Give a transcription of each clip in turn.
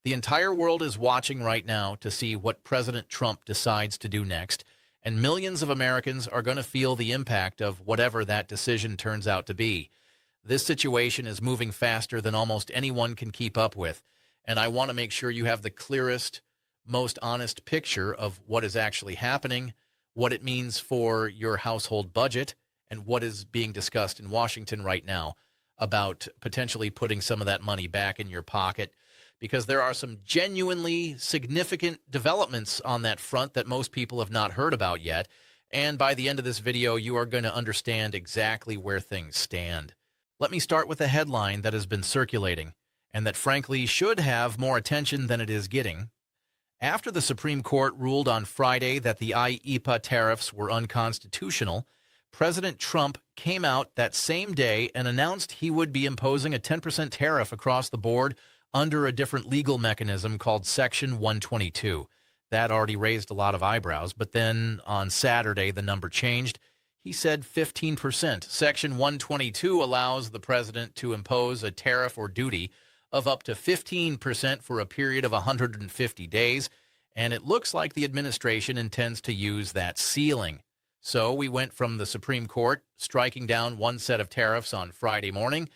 The entire world is watching right now to see what President Trump decides to do next, and millions of Americans are going to feel the impact of whatever that decision turns out to be. This situation is moving faster than almost anyone can keep up with, and I want to make sure you have the clearest, most honest picture of what is actually happening, what it means for your household budget, and what is being discussed in Washington right now about potentially putting some of that money back in your pocket, because there are some genuinely significant developments on that front that most people have not heard about yet. And by the end of this video, you are going to understand exactly where things stand. Let me start with a headline that has been circulating and that frankly should have more attention than it is getting. After the Supreme Court ruled on Friday that the IEEPA tariffs were unconstitutional, President Trump came out that same day and announced he would be imposing a 10% tariff across the board under a different legal mechanism called Section 122. That already raised a lot of eyebrows, but then on Saturday the number changed. He said 15%. Section 122 allows the president to impose a tariff or duty of up to 15% for a period of 150 days, and it looks like the administration intends to use that ceiling. So we went from the Supreme Court striking down one set of tariffs on Friday morning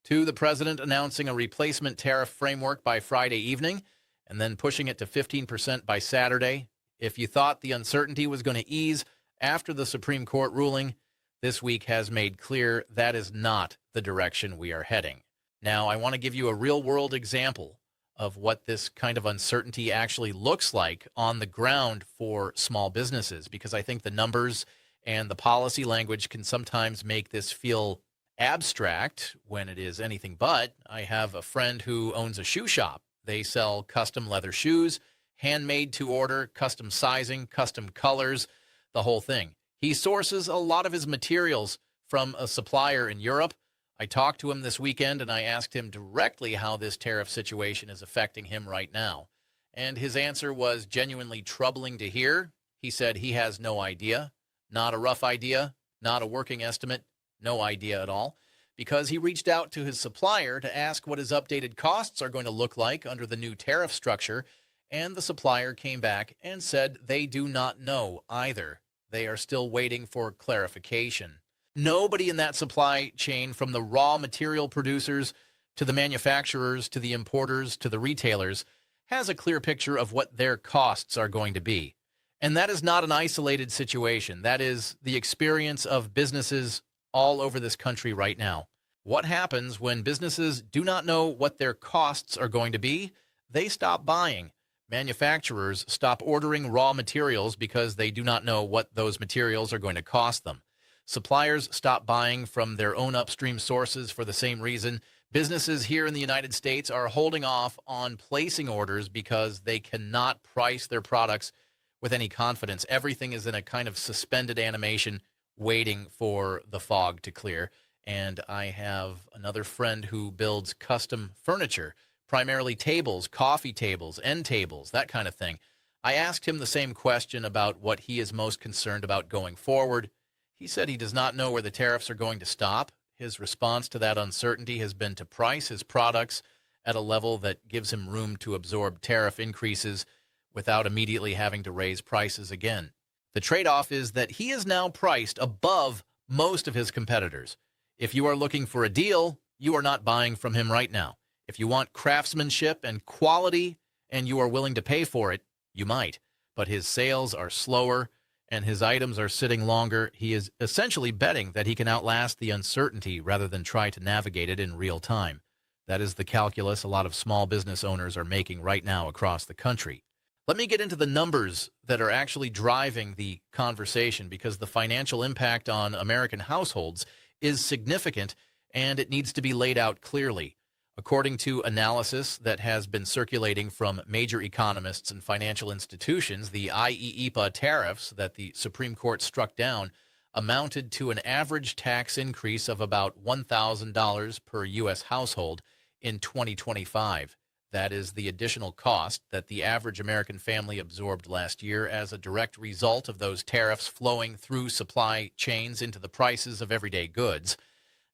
to the president announcing a replacement tariff framework by Friday evening and then pushing it to 15% by Saturday. If you thought the uncertainty was going to ease after the Supreme Court ruling, this week has made clear that is not the direction we are heading. Now, I want to give you a real-world example of what this kind of uncertainty actually looks like on the ground for small businesses, because I think the numbers and the policy language can sometimes make this feel abstract when it is anything but. I have a friend who owns a shoe shop. They sell custom leather shoes, handmade to order, custom sizing, custom colors, the whole thing. He sources a lot of his materials from a supplier in Europe. I talked to him this weekend and I asked him directly how this tariff situation is affecting him right now. And his answer was genuinely troubling to hear. He said he has no idea, not a rough idea, not a working estimate, no idea at all, because he reached out to his supplier to ask what his updated costs are going to look like under the new tariff structure, and the supplier came back and said they do not know either. They are still waiting for clarification. Nobody in that supply chain, from the raw material producers to the manufacturers to the importers to the retailers, has a clear picture of what their costs are going to be. And that is not an isolated situation. That is the experience of businesses all over this country right now. What happens when businesses do not know what their costs are going to be? They stop buying. Manufacturers stop ordering raw materials because they do not know what those materials are going to cost them. Suppliers stop buying from their own upstream sources for the same reason. Businesses here in the United States are holding off on placing orders because they cannot price their products with any confidence. Everything is in a kind of suspended animation, waiting for the fog to clear. And I have another friend who builds custom furniture, primarily tables, coffee tables, end tables, that kind of thing. I asked him the same question about what he is most concerned about going forward. He said he does not know where the tariffs are going to stop. His response to that uncertainty has been to price his products at a level that gives him room to absorb tariff increases without immediately having to raise prices again. The trade-off is that he is now priced above most of his competitors. If you are looking for a deal, you are not buying from him right now. If you want craftsmanship and quality and you are willing to pay for it, you might. But his sales are slower and his items are sitting longer. He is essentially betting that he can outlast the uncertainty rather than try to navigate it in real time. That is the calculus a lot of small business owners are making right now across the country. Let me get into the numbers that are actually driving the conversation, because the financial impact on American households is significant and it needs to be laid out clearly. According to analysis that has been circulating from major economists and financial institutions, the IEEPA tariffs that the Supreme Court struck down amounted to an average tax increase of about $1,000 per U.S. household in 2025. That is the additional cost that the average American family absorbed last year as a direct result of those tariffs flowing through supply chains into the prices of everyday goods.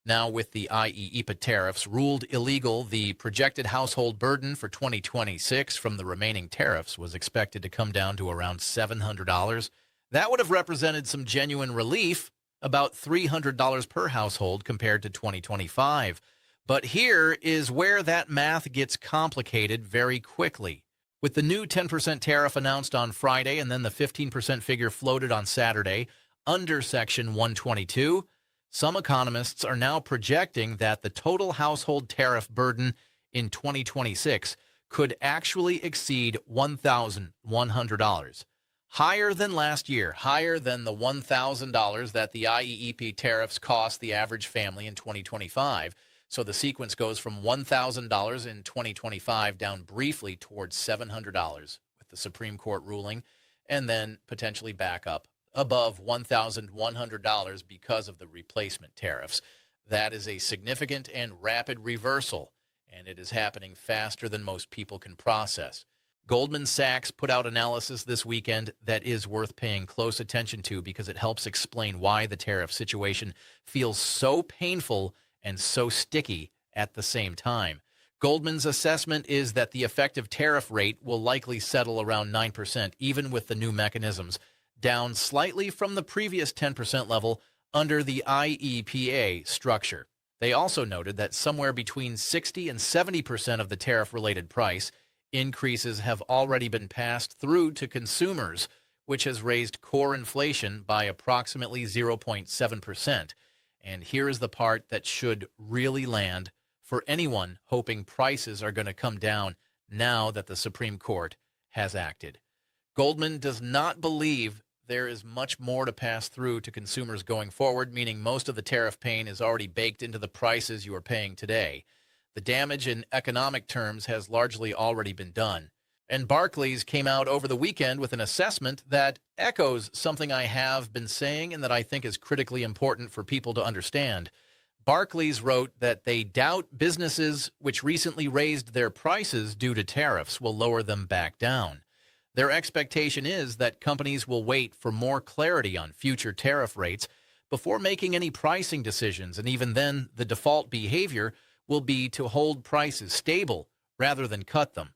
Now, with the IEEPA tariffs ruled illegal, the projected household burden for 2026 from the remaining tariffs was expected to come down to around $700. That would have represented some genuine relief, about $300 per household compared to 2025. But here is where that math gets complicated very quickly. With the new 10% tariff announced on Friday and then the 15% figure floated on Saturday under Section 122, some economists are now projecting that the total household tariff burden in 2026 could actually exceed $1,100. Higher than last year, higher than the $1,000 that the IEEP tariffs cost the average family in 2025. So the sequence goes from $1,000 in 2025 down briefly towards $700 with the Supreme Court ruling, and then potentially back up above $1,100 because of the replacement tariffs. That is a significant and rapid reversal, and it is happening faster than most people can process. Goldman Sachs put out analysis this weekend that is worth paying close attention to because it helps explain why the tariff situation feels so painful and so sticky at the same time. Goldman's assessment is that the effective tariff rate will likely settle around 9%, even with the new mechanisms, down slightly from the previous 10% level under the IEPA structure. They also noted that somewhere between 60 and 70% of the tariff-related price increases have already been passed through to consumers, which has raised core inflation by approximately 0.7%. And here is the part that should really land for anyone hoping prices are going to come down now that the Supreme Court has acted. Goldman does not believe there is much more to pass through to consumers going forward, meaning most of the tariff pain is already baked into the prices you are paying today. The damage in economic terms has largely already been done. And Barclays came out over the weekend with an assessment that echoes something I have been saying and that I think is critically important for people to understand. Barclays wrote that they doubt businesses which recently raised their prices due to tariffs will lower them back down. Their expectation is that companies will wait for more clarity on future tariff rates before making any pricing decisions, and even then, the default behavior will be to hold prices stable rather than cut them.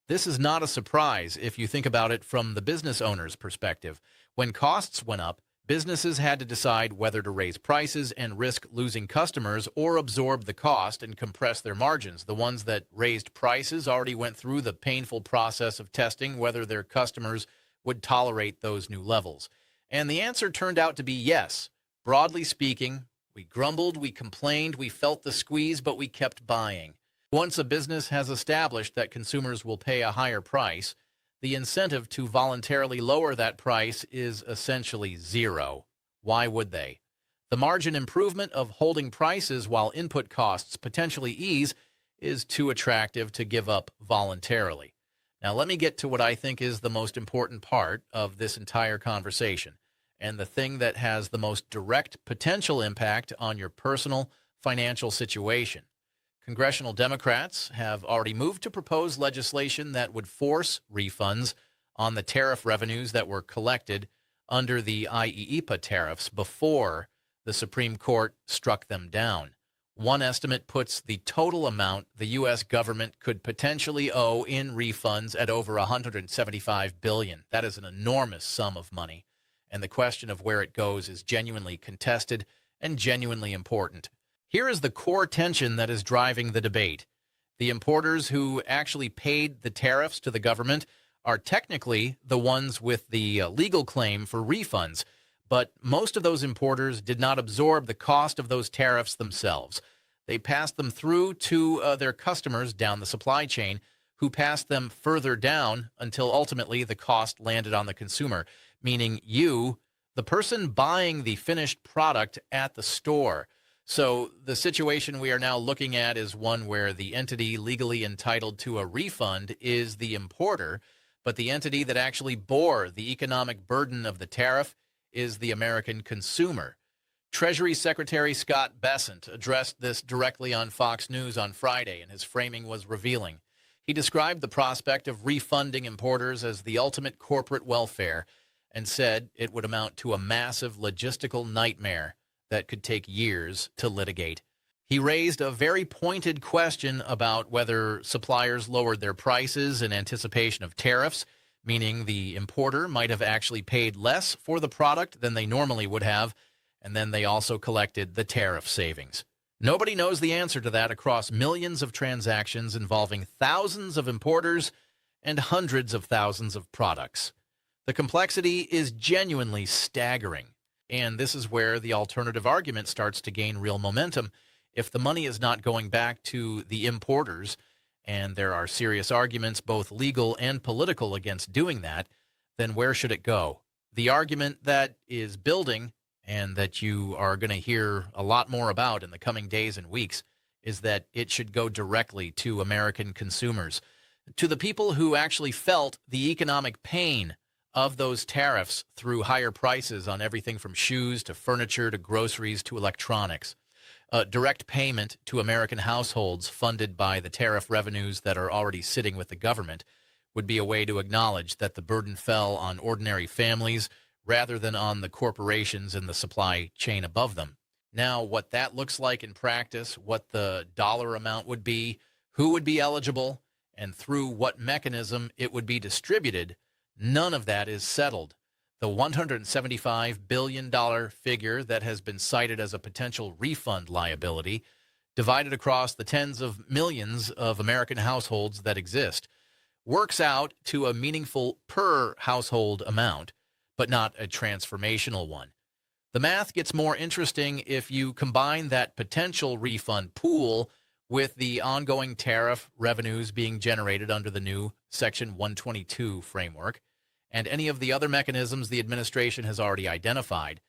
This is not a surprise if you think about it from the business owner's perspective. When costs went up, businesses had to decide whether to raise prices and risk losing customers or absorb the cost and compress their margins. The ones that raised prices already went through the painful process of testing whether their customers would tolerate those new levels. And the answer turned out to be yes. Broadly speaking, we grumbled, we complained, we felt the squeeze, but we kept buying. Once a business has established that consumers will pay a higher price, the incentive to voluntarily lower that price is essentially zero. Why would they? The margin improvement of holding prices while input costs potentially ease is too attractive to give up voluntarily. Now, let me get to what I think is the most important part of this entire conversation, and the thing that has the most direct potential impact on your personal financial situation. Congressional Democrats have already moved to propose legislation that would force refunds on the tariff revenues that were collected under the IEEPA tariffs before the Supreme Court struck them down. One estimate puts the total amount the U.S. government could potentially owe in refunds at over $175 billion. That is an enormous sum of money, and the question of where it goes is genuinely contested and genuinely important. Here is the core tension that is driving the debate. The importers who actually paid the tariffs to the government are technically the ones with the legal claim for refunds, but most of those importers did not absorb the cost of those tariffs themselves. They passed them through to their customers down the supply chain, who passed them further down until ultimately the cost landed on the consumer, meaning you, the person buying the finished product at the store. So the situation we are now looking at is one where the entity legally entitled to a refund is the importer, but the entity that actually bore the economic burden of the tariff is the American consumer. Treasury Secretary Scott Bessent addressed this directly on Fox News on Friday, and his framing was revealing. He described the prospect of refunding importers as the ultimate corporate welfare and said it would amount to a massive logistical nightmare that could take years to litigate. He raised a very pointed question about whether suppliers lowered their prices in anticipation of tariffs, meaning the importer might have actually paid less for the product than they normally would have, and then they also collected the tariff savings. Nobody knows the answer to that across millions of transactions involving thousands of importers and hundreds of thousands of products. The complexity is genuinely staggering, and this is where the alternative argument starts to gain real momentum. If the money is not going back to the importers, and there are serious arguments, both legal and political, against doing that, then where should it go? The argument that is building, and that you are going to hear a lot more about in the coming days and weeks, is that it should go directly to American consumers, to the people who actually felt the economic pain of those tariffs through higher prices on everything from shoes to furniture to groceries to electronics. Direct payment to American households funded by the tariff revenues that are already sitting with the government would be a way to acknowledge that the burden fell on ordinary families rather than on the corporations in the supply chain above them. Now, what that looks like in practice, what the dollar amount would be, who would be eligible, and through what mechanism it would be distributed, none of that is settled. The $175 billion figure that has been cited as a potential refund liability, divided across the tens of millions of American households that exist, works out to a meaningful per household amount, but not a transformational one. The math gets more interesting if you combine that potential refund pool with the ongoing tariff revenues being generated under the new Section 122 framework, and any of the other mechanisms the administration has already identified.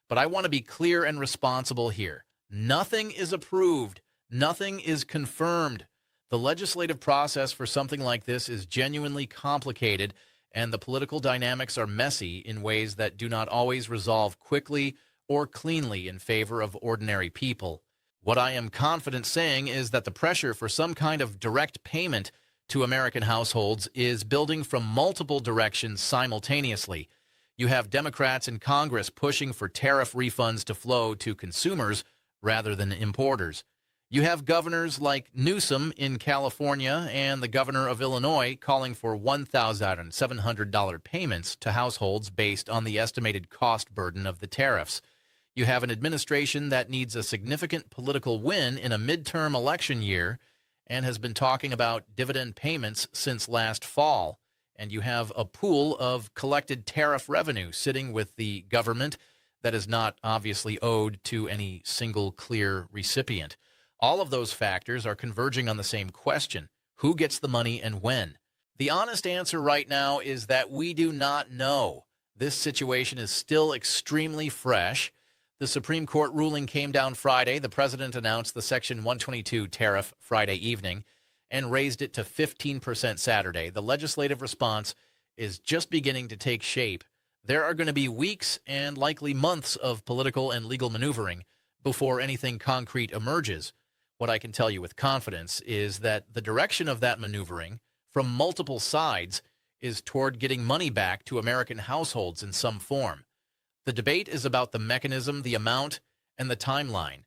But I want to be clear and responsible here. Nothing is approved. Nothing is confirmed. The legislative process for something like this is genuinely complicated, and the political dynamics are messy in ways that do not always resolve quickly or cleanly in favor of ordinary people. What I am confident saying is that the pressure for some kind of direct payment to American households is building from multiple directions simultaneously. You have Democrats in Congress pushing for tariff refunds to flow to consumers rather than importers. You have governors like Newsom in California and the governor of Illinois calling for $1,700 payments to households based on the estimated cost burden of the tariffs. You have an administration that needs a significant political win in a midterm election year and has been talking about dividend payments since last fall. And you have a pool of collected tariff revenue sitting with the government that is not obviously owed to any single clear recipient. All of those factors are converging on the same question: who gets the money and when? The honest answer right now is that we do not know. This situation is still extremely fresh. The Supreme Court ruling came down Friday. The president announced the Section 122 tariff Friday evening and raised it to 15% Saturday. The legislative response is just beginning to take shape. There are going to be weeks and likely months of political and legal maneuvering before anything concrete emerges. What I can tell you with confidence is that the direction of that maneuvering from multiple sides is toward getting money back to American households in some form. The debate is about the mechanism, the amount, and the timeline,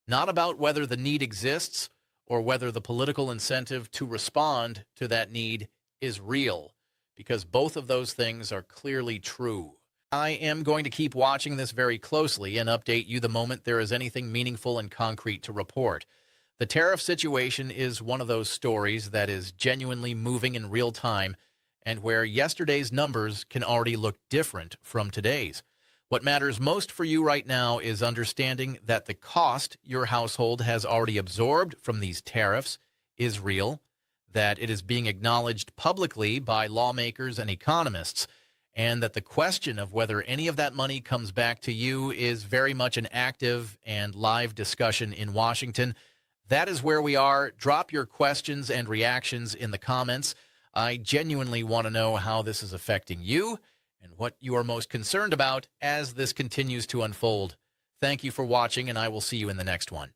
not about whether the need exists or whether the political incentive to respond to that need is real, because both of those things are clearly true. I am going to keep watching this very closely and update you the moment there is anything meaningful and concrete to report. The tariff situation is one of those stories that is genuinely moving in real time and where yesterday's numbers can already look different from today's. What matters most for you right now is understanding that the cost your household has already absorbed from these tariffs is real, that it is being acknowledged publicly by lawmakers and economists, and that the question of whether any of that money comes back to you is very much an active and live discussion in Washington. That is where we are. Drop your questions and reactions in the comments. I genuinely want to know how this is affecting you and what you are most concerned about as this continues to unfold. Thank you for watching, and I will see you in the next one.